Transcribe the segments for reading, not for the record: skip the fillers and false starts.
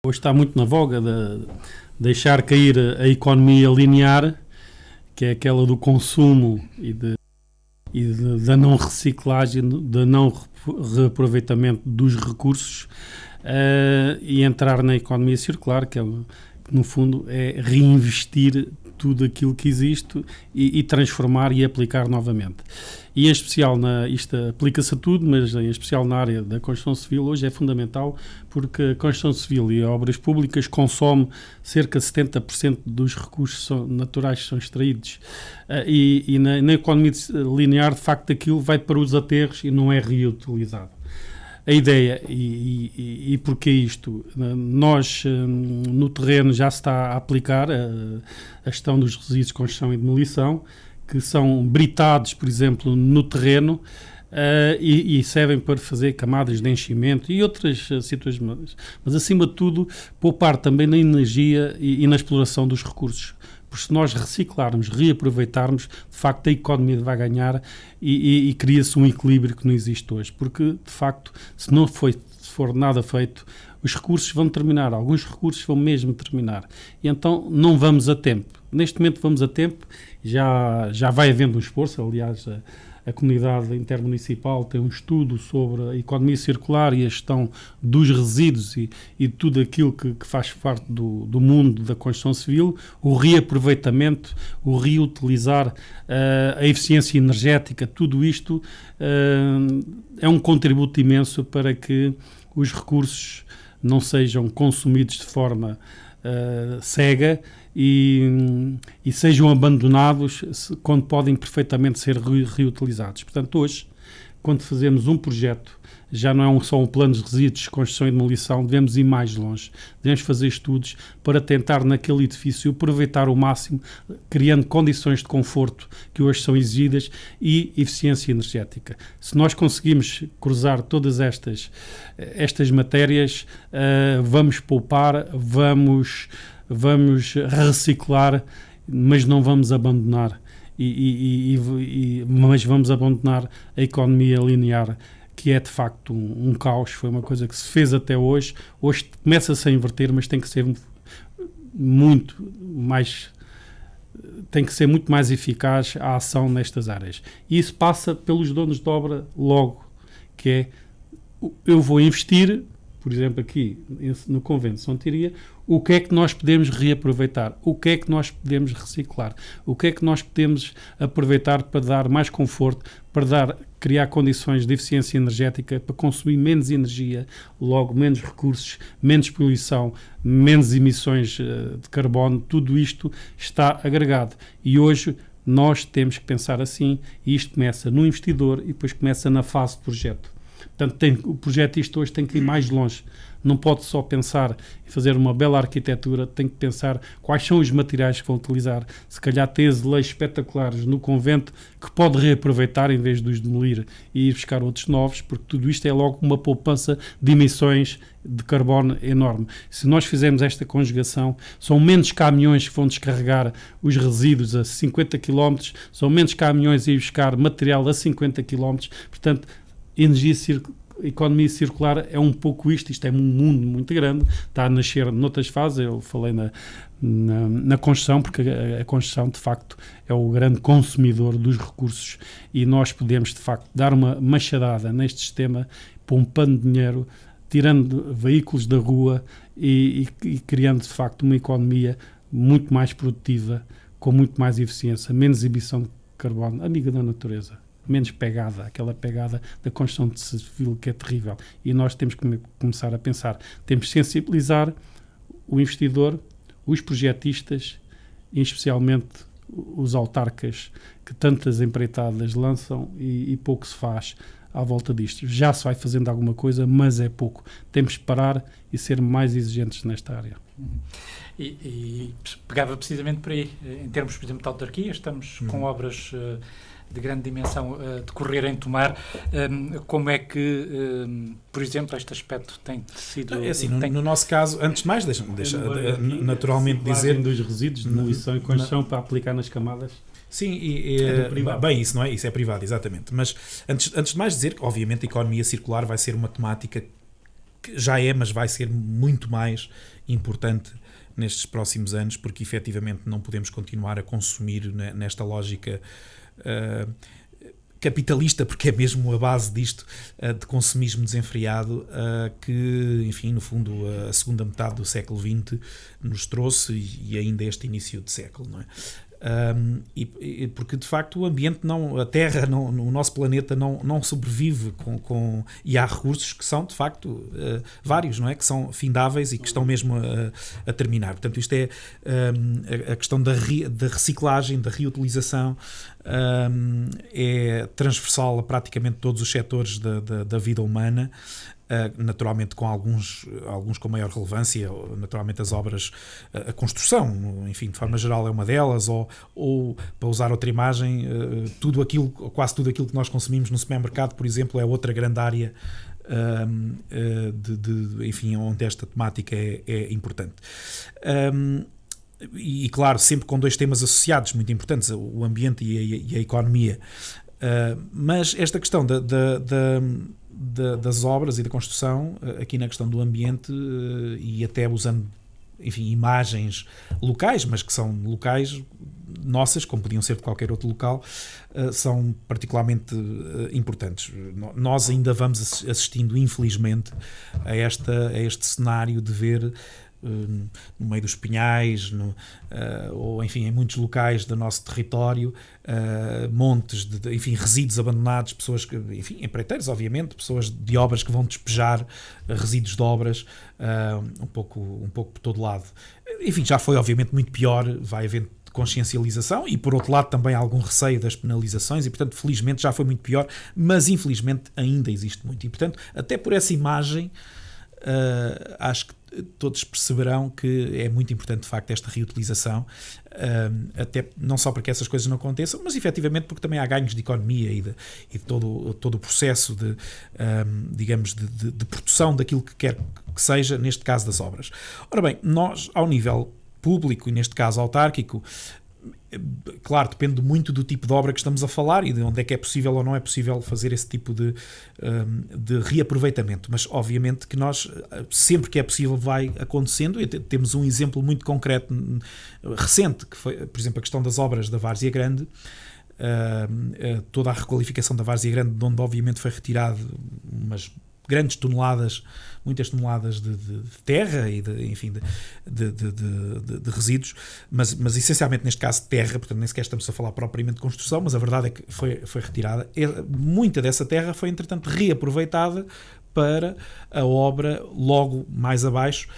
Hoje está muito na voga de deixar cair a economia linear, que é aquela do consumo da não reciclagem, da não reaproveitamento dos recursos, e entrar na economia circular, que no fundo é reinvestir tudo aquilo que existe e transformar e aplicar novamente. E em especial, isto aplica-se a tudo, mas em especial na área da construção civil, hoje é fundamental, porque a construção civil e obras públicas consomem cerca de 70% dos recursos naturais que são extraídos. E na economia linear, de facto, aquilo vai para os aterros e não é reutilizado. A ideia, e porquê isto? Nós, no terreno, já se está a aplicar a gestão dos resíduos de construção e demolição, que são britados, por exemplo, no terreno, e servem para fazer camadas de enchimento e outras situações. Mas, acima de tudo, poupar também na energia e na exploração dos recursos. Porque se nós reciclarmos, reaproveitarmos, de facto a economia vai ganhar e cria-se um equilíbrio que não existe hoje. Porque, de facto, se for nada feito, os recursos vão terminar, alguns recursos vão mesmo terminar. E então não vamos a tempo. Neste momento vamos a tempo, já vai havendo um esforço, aliás, a comunidade intermunicipal tem um estudo sobre a economia circular e a gestão dos resíduos e tudo aquilo que faz parte do mundo da construção civil, o reaproveitamento, o reutilizar, a eficiência energética, tudo isto é um contributo imenso para que os recursos não sejam consumidos de forma cega e sejam abandonados quando podem perfeitamente ser reutilizados. Portanto, hoje, quando fazemos um projeto, já não é só um plano de resíduos, construção e demolição, devemos ir mais longe. Devemos fazer estudos para tentar naquele edifício aproveitar o máximo, criando condições de conforto que hoje são exigidas e eficiência energética. Se nós conseguimos cruzar todas estas matérias, vamos poupar, vamos reciclar, mas não vamos abandonar, mas vamos abandonar a economia linear, que é de facto um caos. Foi uma coisa que se fez até hoje. Hoje começa-se a inverter, mas tem que ser muito mais eficaz a ação nestas áreas. E isso passa pelos donos de obra logo, que é, eu vou investir, por exemplo, aqui no Convento de São Tiria, o que é que nós podemos reaproveitar? O que é que nós podemos reciclar? O que é que nós podemos aproveitar para dar mais conforto, para criar condições de eficiência energética, para consumir menos energia, logo menos recursos, menos poluição, menos emissões de carbono? Tudo isto está agregado. E hoje nós temos que pensar assim, e isto começa no investidor e depois começa na fase de projeto. Portanto, o projetista hoje tem que ir mais longe. Não pode só pensar em fazer uma bela arquitetura, tem que pensar quais são os materiais que vão utilizar. Se calhar tem azulejos espetaculares no convento que pode reaproveitar em vez de os demolir e ir buscar outros novos, porque tudo isto é logo uma poupança de emissões de carbono enorme. Se nós fizermos esta conjugação, são menos caminhões que vão descarregar os resíduos a 50 km, são menos caminhões a ir buscar material a 50 km, portanto, economia circular é um pouco isto é um mundo muito grande, está a nascer noutras fases. Eu falei na construção, porque a construção de facto é o grande consumidor dos recursos e nós podemos de facto dar uma machadada neste sistema, poupando dinheiro, tirando veículos da rua e criando de facto uma economia muito mais produtiva, com muito mais eficiência, menos emissão de carbono, amiga da natureza, menos pegada, aquela pegada da construção civil que é terrível. E nós temos que começar a pensar, temos que sensibilizar o investidor, os projetistas, e especialmente os autarcas, que tantas empreitadas lançam e pouco se faz à volta disto. Já se vai fazendo alguma coisa, mas é pouco. Temos que parar e ser mais exigentes nesta área. E pegava precisamente por aí, em termos, por exemplo, de autarquia, estamos com obras de grande dimensão a decorrer em Tomar. Como é que, por exemplo, este aspecto tem sido... É assim, no nosso caso, antes de mais, deixa naturalmente dizer... dos resíduos de demolição e construção para aplicar nas camadas. Sim, bem, isso não é? Isso é privado, exatamente. Mas antes de mais dizer que, obviamente, a economia circular vai ser uma temática que já é, mas vai ser muito mais importante nestes próximos anos, porque efetivamente não podemos continuar a consumir nesta lógica capitalista, porque é mesmo a base disto, de consumismo desenfreado, que, enfim, no fundo, a segunda metade do século XX nos trouxe, e ainda este início de século, não é? Porque de facto o ambiente a Terra, o nosso planeta não sobrevive e há recursos que são de facto vários, não é? Que são findáveis e que estão mesmo a terminar. Portanto, isto é a questão da reciclagem, da reutilização, é transversal a praticamente todos os setores da vida humana. Naturalmente com alguns com maior relevância, naturalmente as obras, a construção, enfim, de forma geral é uma delas, ou para usar outra imagem, quase tudo aquilo que nós consumimos no supermercado, por exemplo, é outra grande área enfim, onde esta temática é importante. E claro, sempre com dois temas associados muito importantes, o ambiente e a economia. Mas esta questão das obras e da construção, aqui na questão do ambiente, e até usando, enfim, imagens locais, mas que são locais nossas, como podiam ser de qualquer outro local, são particularmente importantes. Nós ainda vamos assistindo, infelizmente, a este cenário de ver no meio dos pinhais, ou enfim, em muitos locais do nosso território, montes de enfim, resíduos abandonados, pessoas que, enfim, empreiteiros, obviamente, pessoas de obras que vão despejar resíduos de obras um pouco por todo lado. Enfim, já foi obviamente muito pior, vai havendo consciencialização e, por outro lado, também algum receio das penalizações e, portanto, felizmente já foi muito pior, mas infelizmente ainda existe muito. E, portanto, até por essa imagem, acho que todos perceberão que é muito importante, de facto, esta reutilização, até não só para que essas coisas não aconteçam, mas efetivamente porque também há ganhos de economia e de todo o processo digamos, de produção daquilo que quer que seja, neste caso das obras. Ora bem, nós, ao nível público e neste caso autárquico, claro, depende muito do tipo de obra que estamos a falar e de onde é que é possível ou não é possível fazer esse tipo de reaproveitamento, mas obviamente que nós, sempre que é possível, vai acontecendo, e temos um exemplo muito concreto recente, que foi, por exemplo, a questão das obras da Várzea Grande, toda a requalificação da Várzea Grande, de onde obviamente foi retirado umas grandes toneladas, muitas toneladas de terra e de resíduos, mas essencialmente neste caso terra, portanto nem sequer estamos a falar propriamente de construção, mas a verdade é que foi retirada. Muita dessa terra foi entretanto reaproveitada para a obra logo mais abaixo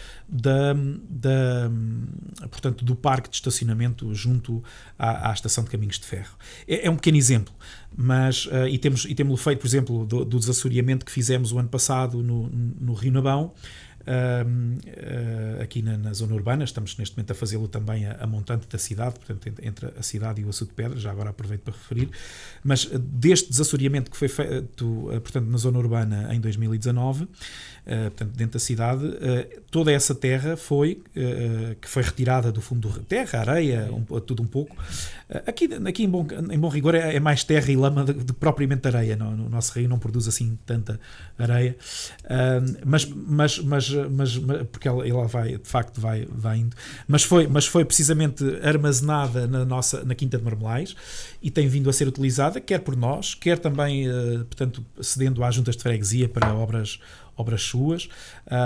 portanto, do parque de estacionamento junto à estação de caminhos de ferro. É um pequeno exemplo, mas e temos feito, por exemplo, do desassoreamento que fizemos o ano passado no Rio Nabão, aqui na zona urbana. Estamos neste momento a fazê-lo também a montante da cidade, portanto entre a cidade e o Açude de Pedra, já agora aproveito para referir, mas deste desassoreamento que foi feito, portanto, na zona urbana em 2019, portanto, dentro da cidade, toda essa terra que foi retirada do fundo do terra, areia, tudo um pouco. Aqui em bom rigor é mais terra e lama do que propriamente areia. No nosso rio não produz assim tanta areia, mas porque ela vai, de facto, vai indo. Mas foi precisamente armazenada na Quinta de Marmelais e tem vindo a ser utilizada, quer por nós, quer também, portanto, cedendo às juntas de freguesia para obras suas,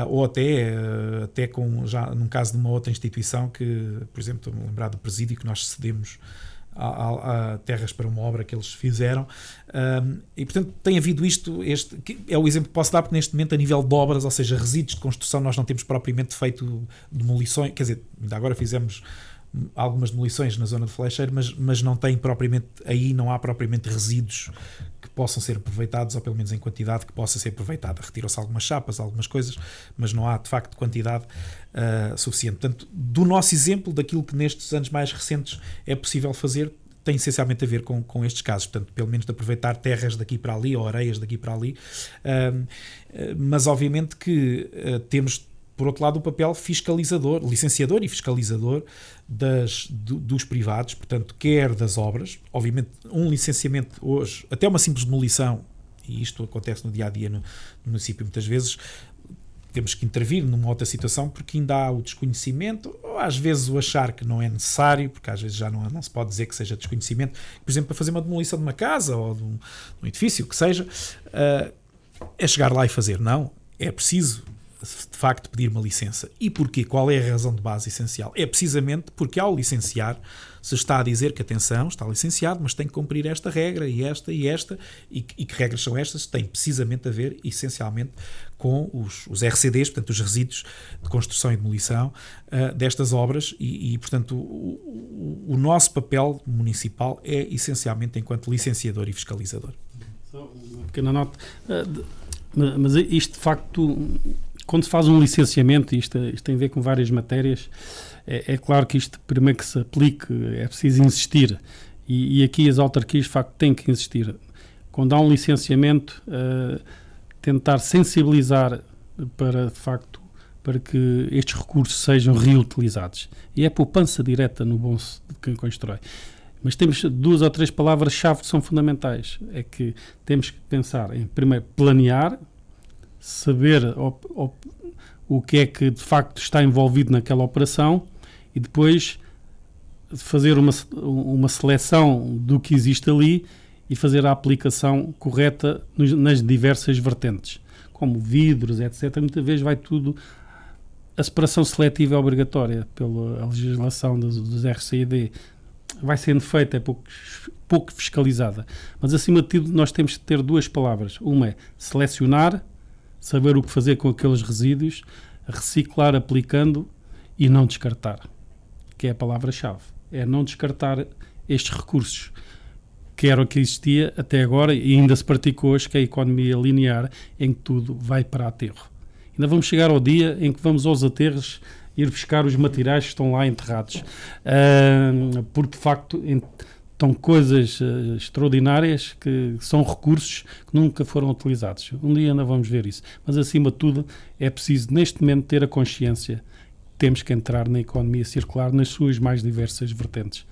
ou até com, já num caso de uma outra instituição que, por exemplo, estou-me a lembrar do presídio, que nós cedemos a terras para uma obra que eles fizeram, e portanto tem havido este que é o exemplo que posso dar, porque neste momento, a nível de obras, ou seja, resíduos de construção, nós não temos propriamente feito demolições, quer dizer, ainda agora fizemos algumas demolições na zona de Flecheiro, mas não há propriamente resíduos que possam ser aproveitados, ou pelo menos em quantidade que possa ser aproveitada. Retiram-se algumas chapas, algumas coisas, mas não há de facto quantidade suficiente. Portanto, do nosso exemplo, daquilo que nestes anos mais recentes é possível fazer, tem essencialmente a ver com estes casos, portanto, pelo menos de aproveitar terras daqui para ali ou areias daqui para ali, mas obviamente que temos, por outro lado, o papel fiscalizador, licenciador e fiscalizador dos privados, portanto, quer das obras. Obviamente, um licenciamento hoje, até uma simples demolição, e isto acontece no dia-a-dia no município muitas vezes, temos que intervir numa outra situação porque ainda há o desconhecimento, ou às vezes o achar que não é necessário, porque às vezes já não se pode dizer que seja desconhecimento, por exemplo, para fazer uma demolição de uma casa ou de um edifício, o que seja, é chegar lá e fazer. Não, é preciso de facto pedir uma licença. E porquê? Qual é a razão de base essencial? É precisamente porque ao licenciar se está a dizer que, atenção, está licenciado, mas tem que cumprir esta regra e esta, e que regras são estas? Tem precisamente a ver, essencialmente, com os RCDs, portanto, os resíduos de construção e demolição destas obras portanto, o nosso papel municipal é, essencialmente, enquanto licenciador e fiscalizador. Só uma pequena nota, mas isto, de facto, quando se faz um licenciamento, isto tem a ver com várias matérias, é claro que isto, primeiro que se aplique, é preciso insistir, e aqui as autarquias, de facto, têm que insistir. Quando há um licenciamento, tentar sensibilizar para, de facto, para que estes recursos sejam reutilizados. E é poupança direta no bolso de quem constrói. Mas temos 2 ou 3 palavras-chave que são fundamentais. É que temos que pensar em, primeiro, planear, saber o que é que de facto está envolvido naquela operação e depois fazer uma seleção do que existe ali e fazer a aplicação correta nas diversas vertentes, como vidros, etc. Muitas vezes vai tudo... A separação seletiva é obrigatória pela legislação dos RCID. Vai sendo feita, é pouco fiscalizada. Mas, acima de tudo, nós temos que ter 2 palavras. Uma é selecionar, saber o que fazer com aqueles resíduos, reciclar aplicando e não descartar, que é a palavra-chave. É não descartar estes recursos, que era o que existia até agora e ainda se pratica hoje, que é a economia linear, em que tudo vai para aterro. Ainda vamos chegar ao dia em que vamos aos aterros ir buscar os materiais que estão lá enterrados, porque de facto estão coisas extraordinárias que são recursos que nunca foram utilizados. Um dia ainda vamos ver isso, mas acima de tudo é preciso neste momento ter a consciência que temos que entrar na economia circular nas suas mais diversas vertentes.